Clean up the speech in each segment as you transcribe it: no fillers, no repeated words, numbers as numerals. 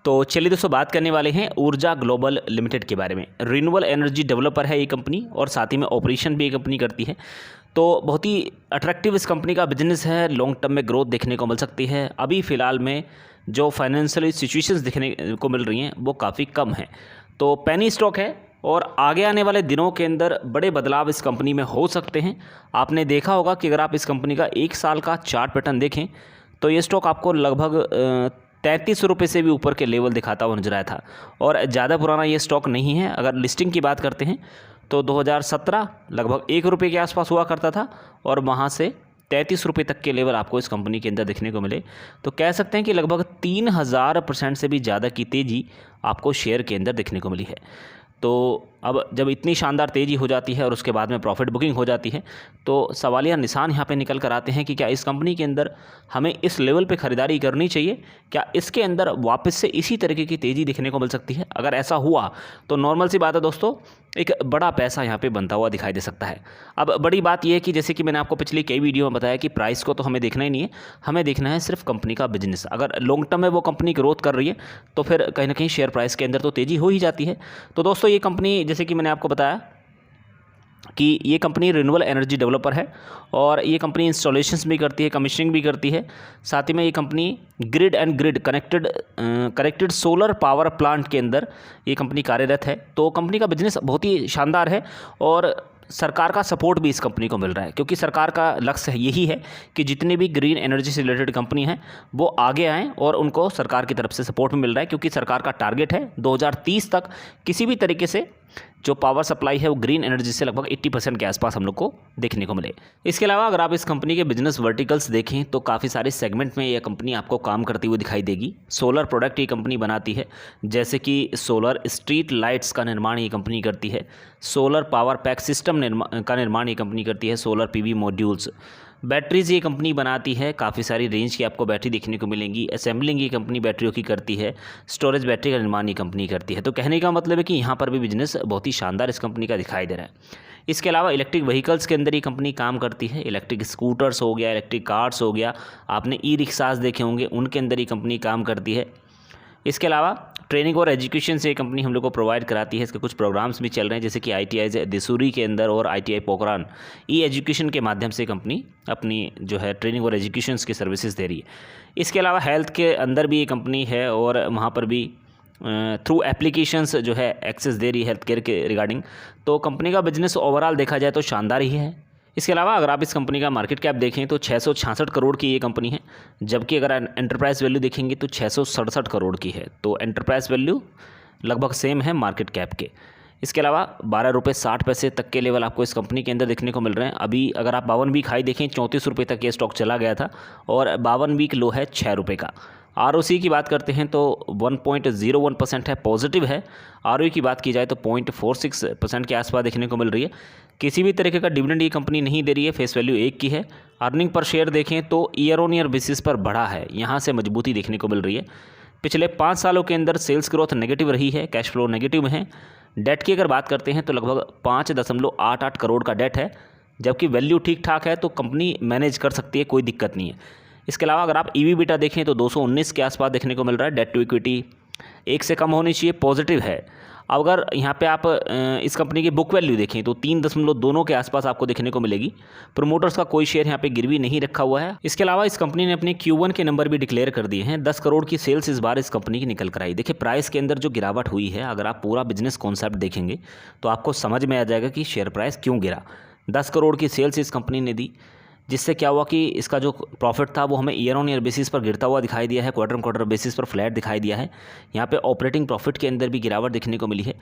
तो चलिए दोस्तों बात करने वाले हैं ऊर्जा ग्लोबल लिमिटेड के बारे में। रिन्यूएबल एनर्जी डेवलपर है ये कंपनी और साथ ही में ऑपरेशन भी ये कंपनी करती है। तो बहुत ही अट्रैक्टिव इस कंपनी का बिजनेस है, लॉन्ग टर्म में ग्रोथ देखने को मिल सकती है। अभी फ़िलहाल में जो फाइनेंशियल सिचुएशंस देखने को मिल रही हैं वो काफ़ी कम है, तो पेनी स्टॉक है और आगे आने वाले दिनों के अंदर बड़े बदलाव इस कंपनी में हो सकते हैं। आपने देखा होगा कि अगर आप इस कंपनी का 1 साल का चार्ट पैटर्न देखें तो ये स्टॉक आपको लगभग 33 रुपये से भी ऊपर के लेवल दिखाता हुआ नजर आया था और ज़्यादा पुराना ये स्टॉक नहीं है। अगर लिस्टिंग की बात करते हैं तो 2017 लगभग 1 रुपये के आसपास हुआ करता था और वहाँ से 33 रुपये तक के लेवल आपको इस कंपनी के अंदर देखने को मिले। तो कह सकते हैं कि लगभग 3000% से भी ज़्यादा की तेज़ी आपको शेयर के अंदर देखने को मिली है। तो अब जब इतनी शानदार तेज़ी हो जाती है और उसके बाद में प्रॉफिट बुकिंग हो जाती है तो सवालिया निशान यहाँ पे निकल कर आते हैं कि क्या इस कंपनी के अंदर हमें इस लेवल पे ख़रीदारी करनी चाहिए, क्या इसके अंदर वापस से इसी तरीके की तेज़ी देखने को मिल सकती है। अगर ऐसा हुआ तो नॉर्मल सी बात है दोस्तों, एक बड़ा पैसा यहाँ पे बनता हुआ दिखाई दे सकता है। अब बड़ी बात यह है कि जैसे कि मैंने आपको पिछली कई वीडियो में बताया कि प्राइस को तो हमें देखना ही नहीं है, हमें देखना है सिर्फ कंपनी का बिजनेस। अगर लॉन्ग टर्म में वो कंपनी ग्रोथ कर रही है तो फिर कहीं ना कहीं शेयर प्राइस के अंदर तो तेज़ी हो ही जाती है। तो दोस्तों ये कंपनी जैसे कि मैंने आपको बताया कि ये कंपनी रिन्यूएबल एनर्जी डेवलपर है और ये कंपनी इंस्टॉलेशंस भी करती है, कमीशनिंग भी करती है। साथ ही में ये company grid connected solar power plant के अंदर ये कंपनी कार्यरत है। तो कंपनी का बिजनेस बहुत ही शानदार है और सरकार का सपोर्ट भी इस कंपनी को मिल रहा है, क्योंकि सरकार का लक्ष्य यही है कि जितनी भी ग्रीन एनर्जी से रिलेटेड कंपनी हैं वो आगे आएँ और उनको सरकार की तरफ से सपोर्ट मिल रहा है, क्योंकि सरकार का टारगेट है 2030 तक किसी भी तरीके से जो पावर सप्लाई है वो ग्रीन एनर्जी से लगभग 80% के आसपास हम लोग को देखने को मिले। इसके अलावा अगर आप इस कंपनी के बिजनेस वर्टिकल्स देखें तो काफ़ी सारे सेगमेंट में ये कंपनी आपको काम करती हुई दिखाई देगी। सोलर प्रोडक्ट ये कंपनी बनाती है, जैसे कि सोलर स्ट्रीट लाइट्स का निर्माण ये कंपनी करती है, सोलर पावर पैक सिस्टम का निर्माण ये कंपनी करती है, सोलर PV मॉड्यूल्स, बैटरीज ये कंपनी बनाती है, काफ़ी सारी रेंज की आपको बैटरी देखने को मिलेंगी। असेंबलिंग ये कंपनी बैटरियों की करती है, स्टोरेज बैटरी का निर्माण ये कंपनी करती है। तो कहने का मतलब है कि यहाँ पर भी बिजनेस बहुत ही शानदार इस कंपनी का दिखाई दे रहा है। इसके अलावा इलेक्ट्रिक व्हीकल्स के अंदर ये कंपनी काम करती है, इलेक्ट्रिक स्कूटर्स हो गया, इलेक्ट्रिक कार्स हो गया, आपने ई-रिक्शास देखे होंगे, उनके अंदर ये कंपनी काम करती है। इसके अलावा ट्रेनिंग और एजुकेशन से ये कंपनी हम लोग को प्रोवाइड कराती है। इसके कुछ प्रोग्राम्स भी चल रहे हैं, जैसे कि ITI दिसूरी के अंदर और ITI पोखरान ई एजुकेशन के माध्यम से कंपनी अपनी जो है ट्रेनिंग और एजुकेशन की सर्विसेज दे रही है। इसके अलावा हेल्थ के अंदर भी ये कंपनी है और वहाँ पर भी थ्रू एप्लीकेशंस जो है एक्सेस दे रही है हेल्थ केयर के रिगार्डिंग। तो कंपनी का बिजनेस ओवरऑल देखा जाए तो शानदार ही है। इसके अलावा अगर आप इस कंपनी का मार्केट कैप देखें तो 666 करोड़ की ये कंपनी है, जबकि अगर एंटरप्राइज वैल्यू देखेंगे तो 667 करोड़ की है। तो एंटरप्राइज वैल्यू लगभग सेम है मार्केट कैप के। इसके अलावा 12 रुपये 60 पैसे तक के लेवल आपको इस कंपनी के अंदर देखने को मिल रहे हैं। अभी अगर आप 52 वीक हाई देखें 34 रुपये तक ये स्टॉक चला गया था और 52 वीक लो है 6 रुपये का। ROC की बात करते हैं तो 1.01% है, पॉजिटिव है। ROE की बात की जाए तो 0.46% के आसपास देखने को मिल रही है। किसी भी तरीके का डिविडेंड ये कंपनी नहीं दे रही है, फेस वैल्यू 1 की है। अर्निंग पर शेयर देखें तो ईयर ऑन ईयर बेसिस पर बढ़ा है, यहाँ से मजबूती देखने को मिल रही है। पिछले 5 सालों के अंदर सेल्स ग्रोथ नेगेटिव रही है, कैश फ्लो नेगेटिव में है। डेट की अगर बात करते हैं तो लगभग 5.88 करोड़ का डेट है, जबकि वैल्यू ठीक ठाक है, तो कंपनी मैनेज कर सकती है, कोई दिक्कत नहीं है। इसके अलावा अगर आप EV/बीटा देखें तो 219 के आसपास देखने को मिल रहा है। डेट टू इक्विटी 1 से कम होनी चाहिए, पॉजिटिव है। अगर यहाँ पे आप इस कंपनी की बुक वैल्यू देखें तो 3.2 के आसपास आपको देखने को मिलेगी। प्रोमोटर्स का कोई शेयर यहाँ पे गिरवी नहीं रखा हुआ है। इसके अलावा इस कंपनी ने अपने Q1 के नंबर भी डिक्लेयर कर दिए हैं। 10 करोड़ की सेल्स इस बार इस कंपनी की निकल कर आई। देखिए प्राइस के अंदर जो गिरावट हुई है, अगर आप पूरा बिजनेस कॉन्सेप्ट देखेंगे तो आपको समझ में आ जाएगा कि शेयर प्राइस क्यों गिरा। 10 करोड़ की सेल्स इस कंपनी ने दी, जिससे क्या हुआ कि इसका जो प्रॉफिट था वो हमें ईयर ऑन ईयर बेसिस पर गिरता हुआ दिखाई दिया है, क्वार्टर बेसिस पर फ्लैट दिखाई दिया है। यहाँ पे ऑपरेटिंग प्रॉफिट के अंदर भी गिरावट देखने को मिली है।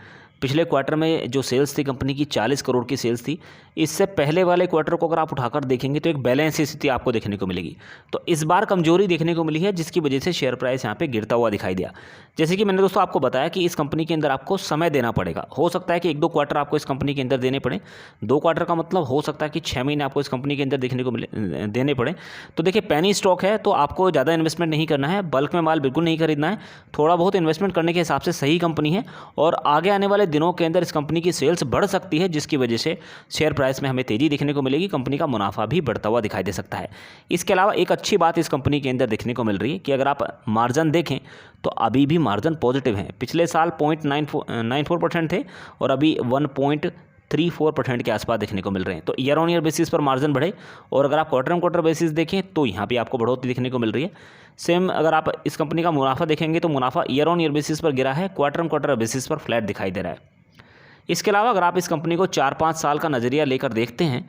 पिछले क्वार्टर में जो सेल्स थी कंपनी की 40 करोड़ की सेल्स थी। इससे पहले वाले क्वार्टर को अगर आप उठाकर देखेंगे तो एक बैलेंस स्थिति आपको देखने को मिलेगी। तो इस बार कमजोरी देखने को मिली है, जिसकी वजह से शेयर प्राइस यहाँ पे गिरता हुआ दिखाई दिया। जैसे कि मैंने दोस्तों आपको बताया कि इस कंपनी के अंदर आपको समय देना पड़ेगा। हो सकता है कि 1-2 क्वार्टर आपको इस कंपनी के अंदर देने पड़े। 2 क्वार्टर का मतलब हो सकता है कि 6 महीने आपको इस कंपनी के अंदर देखने को देने पड़े। तो देखिए पेनी स्टॉक है तो आपको ज़्यादा इन्वेस्टमेंट नहीं करना है, बल्क में माल बिल्कुल नहीं खरीदना है, थोड़ा बहुत इन्वेस्टमेंट करने के हिसाब से सही कंपनी है और आगे आने वाले दिनों के अंदर इस कंपनी की सेल्स बढ़ सकती है, जिसकी वजह से शेयर प्राइस में हमें तेज़ी देखने को मिलेगी, कंपनी का मुनाफा भी बढ़ता हुआ दिखाई दे सकता है। इसके अलावा एक अच्छी बात इस कंपनी के अंदर देखने को मिल रही है कि अगर आप मार्जिन देखें तो अभी भी मार्जिन पॉजिटिव हैं। पिछले साल 0.94% थे और अभी 1.34% के आसपास देखने को मिल रहे हैं। तो ईयर ऑन ईयर बेसिस पर मार्जिन बढ़े और अगर आप क्वार्टर ऑन क्वार्टर बेसिस देखें तो यहाँ भी आपको बढ़ोतरी देखने को मिल रही है। सेम अगर आप इस कंपनी का मुनाफा देखेंगे तो मुनाफा ईयर ऑन ईयर बेसिस पर गिरा है, क्वार्टर ऑन क्वार्टर बेसिस पर फ्लैट दिखाई दे रहा है। इसके अलावा अगर आप इस कंपनी को 4-5 साल का नज़रिया लेकर देखते हैं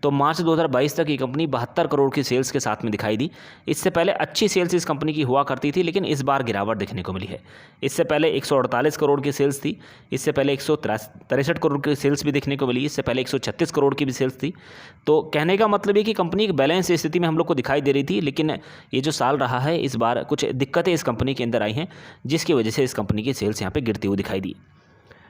तो मार्च 2022 तक ये कंपनी 72 करोड़ की सेल्स के साथ में दिखाई दी। इससे पहले अच्छी सेल्स इस कंपनी की हुआ करती थी, लेकिन इस बार गिरावट देखने को मिली है। इससे पहले 148 करोड़ की सेल्स थी, इससे पहले 163 करोड़ की सेल्स भी देखने को मिली, इससे पहले 136 करोड़ की भी सेल्स थी। तो कहने का मतलब ये कि कंपनी एक बैलेंस स्थिति में हम लोग को दिखाई दे रही थी, लेकिन ये जो साल रहा है इस बार कुछ दिक्कतें इस कंपनी के अंदर आई हैं, जिसकी वजह से इस कंपनी की सेल्स यहाँ पर गिरती हुई दिखाई दी।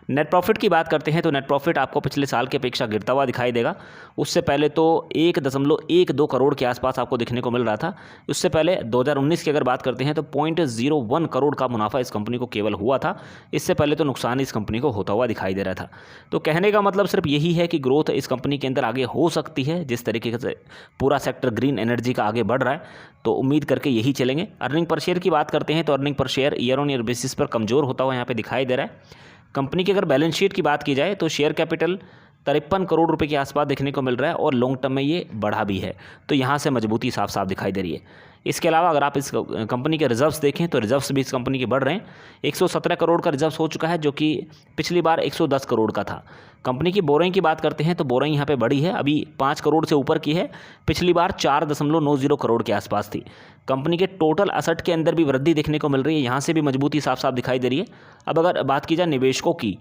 नेट प्रॉफिट की बात करते हैं तो नेट प्रॉफिट आपको पिछले साल की अपेक्षा गिरता हुआ दिखाई देगा। उससे पहले तो 1.12 करोड़ के आसपास आपको देखने को मिल रहा था। उससे पहले 2019 की अगर बात करते हैं तो 0.01 करोड़ का मुनाफा इस कंपनी को केवल हुआ था। इससे पहले तो नुकसान इस कंपनी को होता हुआ दिखाई दे रहा था। तो कहने का मतलब सिर्फ यही है कि ग्रोथ इस कंपनी के अंदर आगे हो सकती है। जिस तरीके से पूरा सेक्टर ग्रीन एनर्जी का आगे बढ़ रहा है तो उम्मीद करके यही चलेंगे। अर्निंग पर शेयर की बात करते हैं तो earning per share year on year basis पर कमज़ोर होता हुआ यहाँ पर दिखाई दे रहा है। कंपनी की अगर बैलेंस शीट की बात की जाए तो शेयर कैपिटल 53 करोड़ रुपए के आसपास देखने को मिल रहा है और लॉन्ग टर्म में ये बढ़ा भी है, तो यहाँ से मजबूती साफ साफ दिखाई दे रही है। इसके अलावा अगर आप इस कंपनी के रिजर्व्स देखें तो रिजर्व्स भी इस कंपनी के बढ़ रहे हैं। 117 करोड़ का रिजर्व्स हो चुका है, जो कि पिछली बार 110 करोड़ का था। कंपनी की बोरिंग की बात करते हैं तो बोरिंग यहाँ पे बढ़ी है, अभी 5 करोड़ से ऊपर की है, पिछली बार 4.90 करोड़ के आसपास थी। कंपनी के टोटल असेट के अंदर भी वृद्धि देखने को मिल रही है, यहाँ से भी मजबूती साफ साफ दिखाई दे रही है। अब अगर बात की जाए निवेशकों की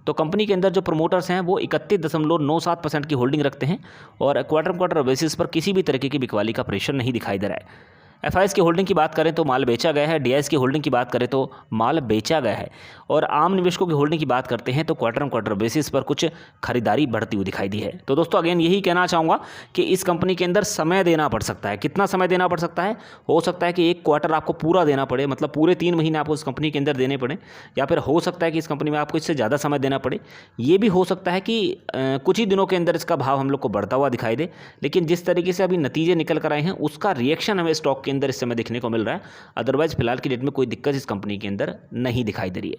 तो कंपनी के अंदर जो प्रमोटर्स हैं वो 31.97% की होल्डिंग रखते हैं और क्वार्टर बेसिस पर किसी भी तरीके की बिकवाली का प्रेशर नहीं दिखाई दे रहा है। एफआईएस की होल्डिंग की बात करें तो माल बेचा गया है, डीआईएस की होल्डिंग की बात करें तो माल बेचा गया है और आम निवेशकों की होल्डिंग की बात करते हैं तो क्वार्टर बेसिस पर कुछ खरीदारी बढ़ती हुई दिखाई दी है। तो दोस्तों अगेन यही कहना चाहूँगा कि इस कंपनी के अंदर समय देना पड़ सकता है। कितना समय देना पड़ सकता है? हो सकता है कि एक क्वार्टर आपको पूरा देना पड़े, मतलब पूरे 3 महीने आपको इस कंपनी के अंदर देने पड़े, या फिर हो सकता है कि इस कंपनी में आपको इससे ज़्यादा समय देना पड़े। ये भी हो सकता है कि कुछ ही दिनों के अंदर इसका भाव हम लोग को बढ़ता हुआ दिखाई दे, लेकिन जिस तरीके से अभी नतीजे निकल कर आए हैं उसका रिएक्शन हमें स्टॉक के अंदर इस समय देखने को मिल रहा है। अदरवाइज फिलहाल की डेट में कोई दिक्कत इस कंपनी के अंदर नहीं दिखाई दे रही है।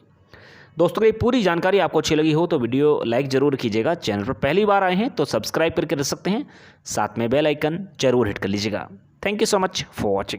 दोस्तों ये पूरी जानकारी आपको अच्छी लगी हो तो वीडियो लाइक जरूर कीजिएगा। चैनल पर पहली बार आए हैं तो सब्सक्राइब करके रख सकते हैं, साथ में बेल आइकन जरूर हिट कर लीजिएगा। Thank you so much for watching.